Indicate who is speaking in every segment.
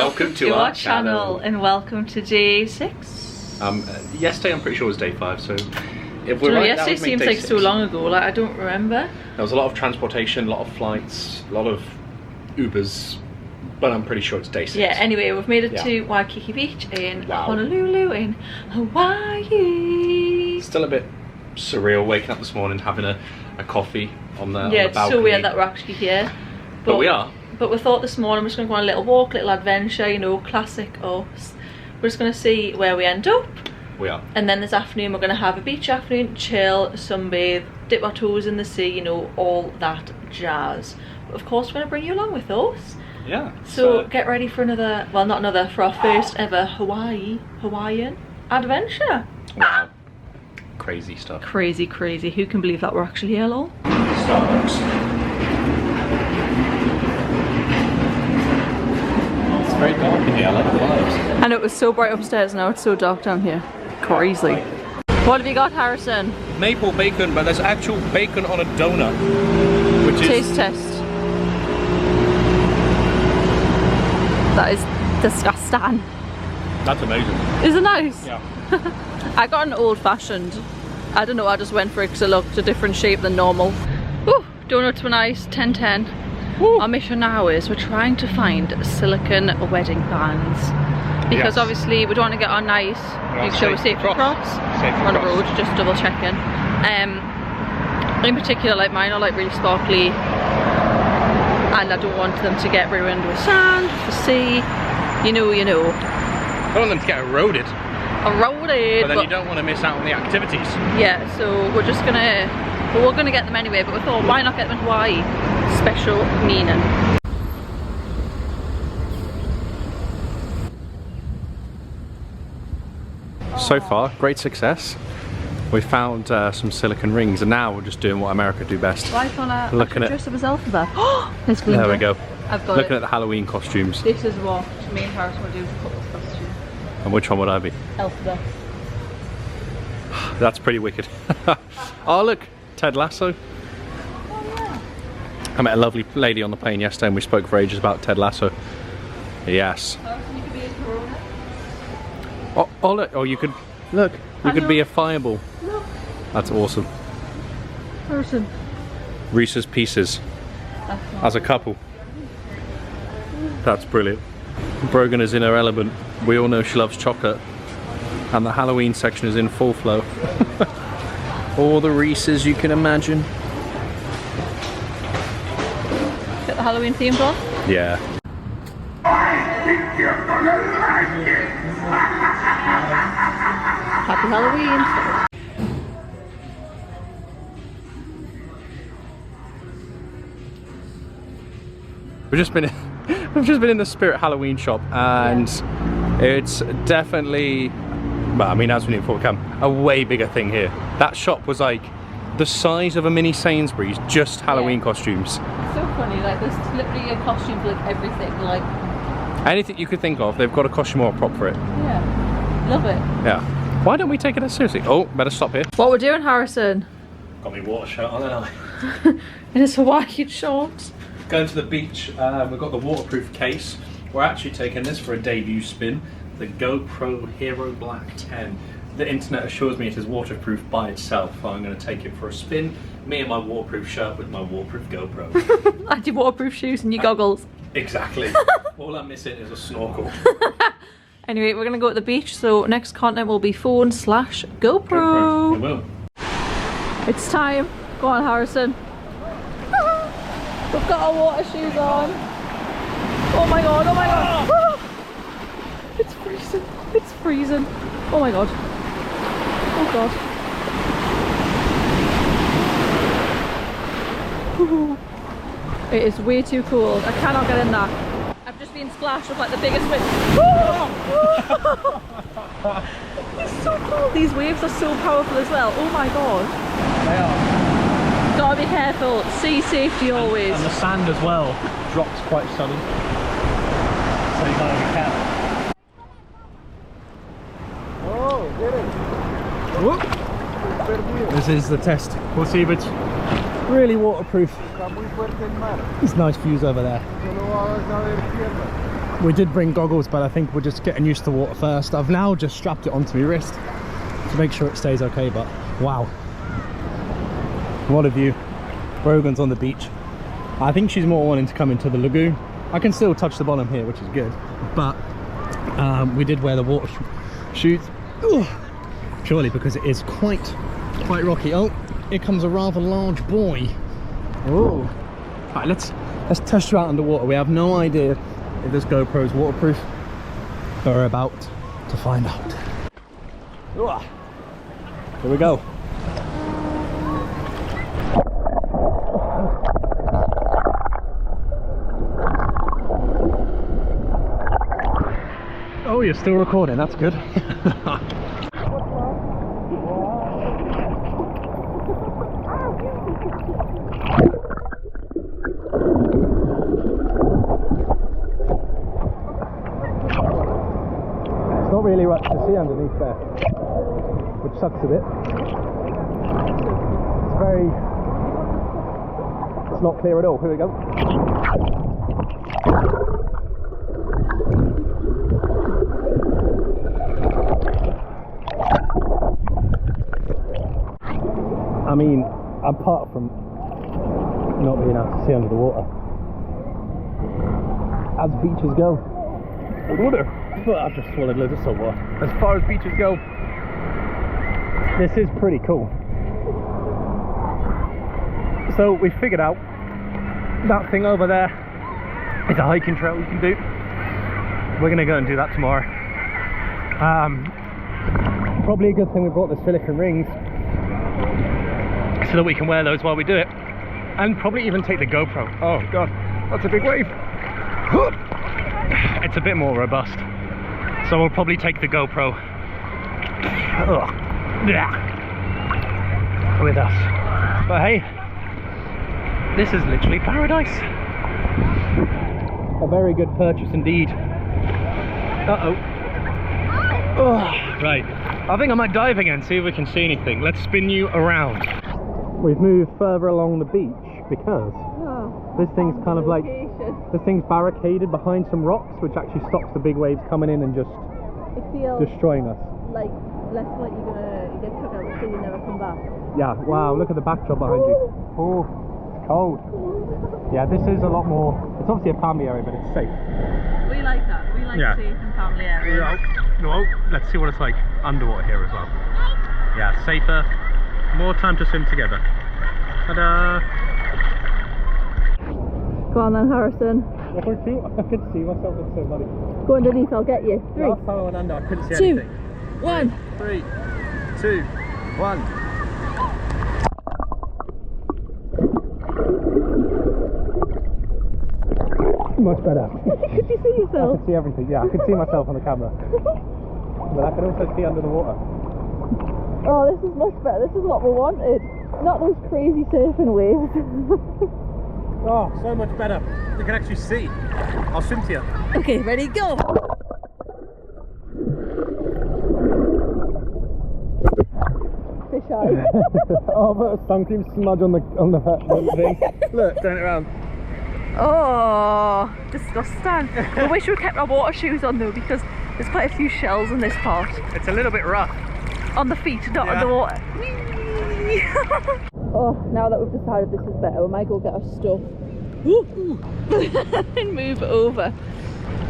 Speaker 1: welcome to our channel.
Speaker 2: And welcome to day 6.
Speaker 1: Yesterday I'm pretty sure was day 5, so if
Speaker 2: we're right, yesterday seems like so long ago, like I don't remember.
Speaker 1: There was a lot of transportation, a lot of flights, a lot of Ubers, but I'm pretty sure it's day 6.
Speaker 2: Yeah, anyway, we've made it to Waikiki Beach in Honolulu in Hawaii.
Speaker 1: Still a bit surreal waking up this morning, having a coffee on the
Speaker 2: it's
Speaker 1: balcony.
Speaker 2: So weird that we're actually here.
Speaker 1: But we are.
Speaker 2: But we thought this morning we're just going to go on a little walk, little adventure, you know, classic us. We're just going to see where we end up.
Speaker 1: We are.
Speaker 2: And then this afternoon we're going to have a beach afternoon, chill, sunbathe, dip our toes in the sea, you know, all that jazz. But of course we're going to bring you along with us.
Speaker 1: Yeah.
Speaker 2: So get ready for another, well not another, for our first ever Hawaiian adventure.
Speaker 1: Wow. Crazy stuff.
Speaker 2: Crazy, crazy. Who can believe that we're actually here, lol?
Speaker 1: Starbucks. It's very dark in here, I like the vibes.
Speaker 2: And it was so bright upstairs, now it's so dark down here. Crazy. What have you got, Harrison?
Speaker 1: Maple bacon, but there's actual bacon on a donut. Which
Speaker 2: Taste test. That is disgusting.
Speaker 1: That's amazing.
Speaker 2: Is it nice?
Speaker 1: Yeah.
Speaker 2: I got an old fashioned. I don't know, I just went for it because it looked a different shape than normal. Woo, donuts were nice, 10-10. Our mission now is we're trying to find silicone wedding bands. Because obviously we don't want to get our nice, make sure we're safe across. On the road, just double checking. In particular, like mine are like really sparkly. And I don't want them to get ruined with sand, the sea, you know.
Speaker 1: I don't want them to get eroded.
Speaker 2: Eroded.
Speaker 1: But then you don't want to miss out on the activities.
Speaker 2: Yeah, so we're just gonna, well, we're gonna get them anyway, but we thought, why not get them in Hawaii? Special meaning.
Speaker 1: So far, great success. We found some silicone rings, and now we're just doing what America do best.
Speaker 2: Why can't I
Speaker 1: looking at
Speaker 2: dress up as Elphaba? There's
Speaker 1: there we go.
Speaker 2: I've got
Speaker 1: looking at the Halloween costumes.
Speaker 2: This is what me and Harrison will do for couples costume.
Speaker 1: And which one would I be?
Speaker 2: Elphaba.
Speaker 1: That's pretty wicked. Oh look, Ted Lasso.
Speaker 2: Oh yeah.
Speaker 1: I met a lovely lady on the plane yesterday and we spoke for ages about Ted Lasso. Yes.
Speaker 2: Harrison, you could be a Corona.
Speaker 1: Oh look, you could, look, you could be a fireball.
Speaker 2: Look.
Speaker 1: That's awesome.
Speaker 2: Harrison.
Speaker 1: Reese's Pieces. As a couple. That's brilliant. Brogan is in her element. We all know she loves chocolate. And the Halloween section is in full flow. All the Reese's you can imagine.
Speaker 2: Get the Halloween themed on?
Speaker 1: Yeah.
Speaker 2: Happy Halloween.
Speaker 1: We've just been in the Spirit Halloween shop, and it's definitely, well, I mean, as we knew before we come, a way bigger thing here. That shop was like the size of a mini Sainsbury's, just Halloween costumes.
Speaker 2: It's so funny, like there's literally a costume for like everything, like
Speaker 1: anything you could think of, they've got a costume or a prop for it.
Speaker 2: Yeah, love it.
Speaker 1: Yeah. Why don't we take it as seriously? Oh, better stop here.
Speaker 2: What we're doing, Harrison?
Speaker 1: Got me water shirt on, haven't I?
Speaker 2: In his Hawaiian shorts.
Speaker 1: Going to the beach, we've got the waterproof case. We're actually taking this for a debut spin, the Go Pro HERO10. The internet assures me it is waterproof by itself, so I'm going to take it for a spin. Me and my waterproof shirt with my waterproof GoPro.
Speaker 2: And your waterproof shoes and your goggles.
Speaker 1: Exactly. All I'm missing is a snorkel.
Speaker 2: Anyway, we're going to go to the beach, so next content will be phone/GoPro.
Speaker 1: It will.
Speaker 2: It's time. Go on, Harrison. We've got our water shoes on. Oh my god, oh my god. It's freezing. It's freezing. Oh my god. Oh god. It is way too cold. I cannot get in that. I've just been splashed with like the biggest wave. It's so cool. These waves are so powerful as well. Oh my god.
Speaker 3: They are.
Speaker 2: Gotta be careful. Sea safety always.
Speaker 3: And the sand as well drops quite sudden. So you gotta be careful. Oh, get it. Whoop. This is the test. We'll see if it's really waterproof. There's nice views over there. We did bring goggles, but I think we're just getting used to the water first. I've now just strapped it onto my wrist to make sure it stays okay, but wow. What a view. Brogan's on the beach. I think she's more wanting to come into the lagoon. I can still touch the bottom here, which is good, but we did wear the water shoes. Ooh, purely because it is quite rocky. Oh, here comes a rather large boy. Oh, right, let's test you out underwater. We have no idea if this GoPro is waterproof, but we're about to find out. Ooh, here we go. Oh, you're still recording, that's good. It's not really much to see underneath there, which sucks a bit. It's not clear at all. Here we go. I mean, apart from not being able to see under the water, as beaches go, I've just swallowed loads of salt water. As far as beaches go, this is pretty cool. So we figured out that thing over there is a hiking trail you can do. We're gonna go and do that tomorrow. Probably a good thing we brought the silicone rings, so that we can wear those while we do it, and probably even take the GoPro. Oh god, that's a big wave. It's a bit more robust, so we'll probably take the GoPro with us. But hey, this is literally paradise. A very good purchase indeed. Right, I think I might dive again, see if we can see anything. Let's spin you around. We've moved further along the beach because this thing's kind of like, this thing's barricaded behind some rocks, which actually stops the big waves coming in and just destroying us.
Speaker 2: Like less like you're gonna get took out so you never come back.
Speaker 3: Yeah, wow, look at the backdrop behind you. Oh, it's cold. Yeah, this is a lot more, it's obviously a family area, but it's safe.
Speaker 2: We like that. We like safe and family areas.
Speaker 3: No, let's see what it's like underwater here as well. Yeah, safer. More time to swim together. Ta-da!
Speaker 2: Go on then, Harrison.
Speaker 3: I could see myself, it's so funny.
Speaker 2: Go underneath, I'll get you. 3,
Speaker 3: Last time I went under, I couldn't see
Speaker 2: 2,
Speaker 3: anything.
Speaker 2: 1.
Speaker 3: 3, 2, 1. Much better.
Speaker 2: Could you see yourself?
Speaker 3: I could see everything, yeah. I could see myself on the camera. But I could also see under the water.
Speaker 2: Oh, this is much better. This is what we wanted. Not those crazy surfing waves.
Speaker 3: Oh, so much better. You can actually see. I'll swim to you.
Speaker 2: Okay, ready, go! Fish eye.
Speaker 3: Oh, but a sun cream smudge on the thing. Look, turn it around.
Speaker 2: Oh, disgusting. I wish we kept our water shoes on though, because there's quite a few shells in this part.
Speaker 3: It's a little bit rough.
Speaker 2: On the feet, not on the water. Oh, now that we've decided this is better, we might go get our stuff and move over.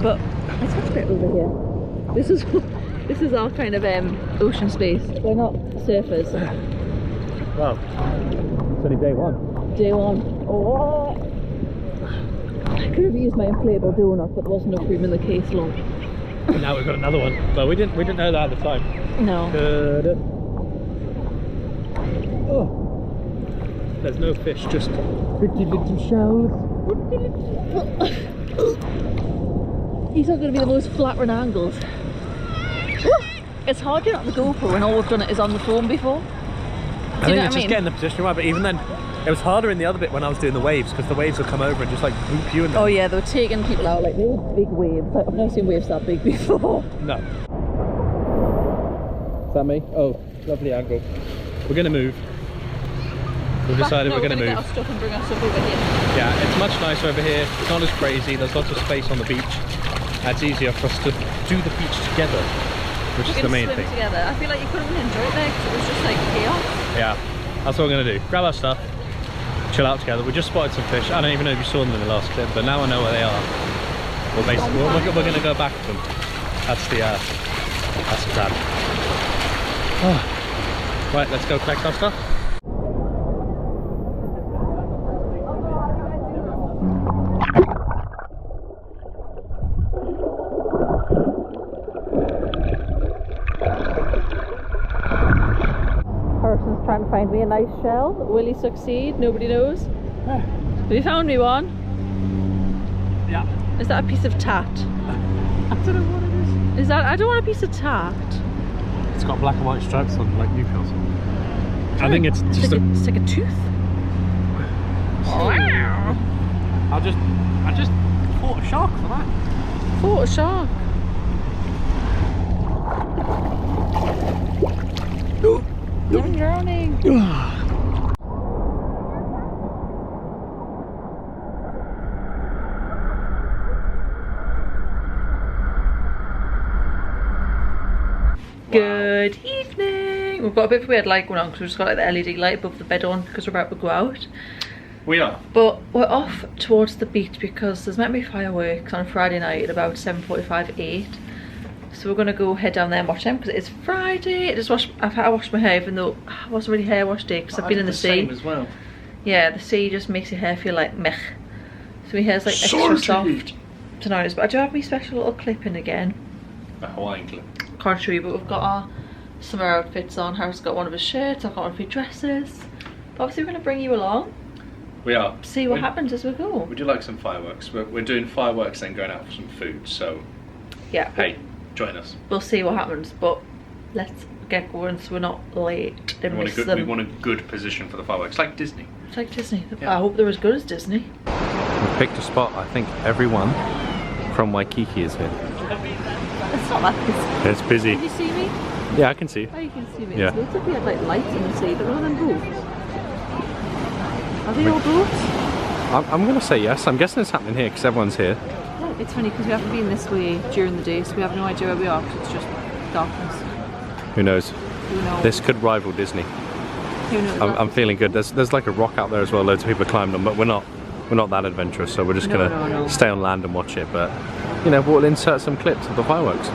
Speaker 2: But it's much better over here. This is our kind of ocean space. We're not surfers.
Speaker 3: Well, it's only day one.
Speaker 2: Day one. Oh, I could have used my inflatable donut, but there wasn't enough room in the case long.
Speaker 3: Now we've got another one. But we didn't know that at the time.
Speaker 2: No.
Speaker 3: Oh. There's no fish, just pretty little shells.
Speaker 2: These are going to be the most flattering angles. It's hard getting on the GoPro when all we've done is on the phone before.
Speaker 3: I think it's just getting the position right, but even then, it was harder in the other bit when I was doing the waves, because the waves would come over and just like whoop you in them.
Speaker 2: Oh yeah, they were taking people out, like they were big waves. Like, I've never seen waves that big before.
Speaker 3: No. Is that me? Oh, lovely angle. We're going to move. We've decided we're going to move.
Speaker 2: Get our stuff and bring our stuff over here.
Speaker 3: Yeah, it's much nicer over here. It's not as crazy. There's lots of space on the beach.
Speaker 1: That's easier for us to do the beach together, which is the main thing.
Speaker 2: Together. I feel like you couldn't even enjoy it there because it was just like chaos.
Speaker 1: Yeah, that's what we're gonna do. Grab our stuff, chill out together. We just spotted some fish. I don't even know if you saw them in the last clip, but now I know where they are. Well, basically, we're gonna go back to them. That's the plan. Oh. Right, let's go collect our stuff.
Speaker 2: Harrison's trying to find me a nice shell. Will he succeed? Nobody knows. Have you found me one?
Speaker 1: Yeah.
Speaker 2: Is that a piece of tat?
Speaker 1: I don't know what it is.
Speaker 2: Is that? I don't want a piece of tat.
Speaker 1: It's got black and white stripes on, like Newcastle. I think it's just
Speaker 2: it's like a tooth. Wow.
Speaker 1: I just fought a shark for that.
Speaker 2: Fought a shark. I'm drowning. Good evening. We've got a bit of a weird light going on because we've just got like the LED light above the bed on because we're about to go out.
Speaker 1: We are.
Speaker 2: But we're off towards the beach because there's meant to be fireworks on Friday night at about 7:45, 8. So we're gonna go head down there and watch them because it's Friday. I've had to wash my hair even though I wasn't really hair wash day because I've been in the sea.
Speaker 1: Same as well.
Speaker 2: Yeah, the sea just makes your hair feel like meh. So my hair's like extra soft tonight. But I do have my special little clip in again.
Speaker 1: A Hawaiian clip.
Speaker 2: Can't show you, but we've got our summer outfits on. Harry's got one of his shirts, I've got one of his dresses. But obviously we're going to bring you along.
Speaker 1: We are.
Speaker 2: See what happens as we go.
Speaker 1: We do like some fireworks. We're doing fireworks and going out for some food, so
Speaker 2: yeah.
Speaker 1: Hey, join us.
Speaker 2: We'll see what happens, but let's get going so we're not late.
Speaker 1: We want a good position for the fireworks, like Disney.
Speaker 2: It's like Disney.
Speaker 1: Yeah.
Speaker 2: I hope they're as good as Disney.
Speaker 1: We picked a spot. I think everyone from Waikiki is here.
Speaker 2: It's not that busy.
Speaker 1: It's busy.
Speaker 2: Can you see me?
Speaker 1: Yeah, I can see.
Speaker 2: Oh, you can see me.
Speaker 1: Yeah.
Speaker 2: It looks like we had like lights in the sea. They're all in boats. Are they all boats?
Speaker 1: I'm going to say yes. I'm guessing it's happening here because everyone's here.
Speaker 2: It's funny because we haven't been this way during the day, so we have no idea where we are because it's just darkness.
Speaker 1: Who knows?
Speaker 2: Who knows?
Speaker 1: This could rival Disney.
Speaker 2: Who knows?
Speaker 1: I'm feeling good. There's like a rock out there as well. Loads of people are climbing on, but we're not that adventurous. So we're just gonna stay on land and watch it. But you know, we'll insert some clips of the fireworks.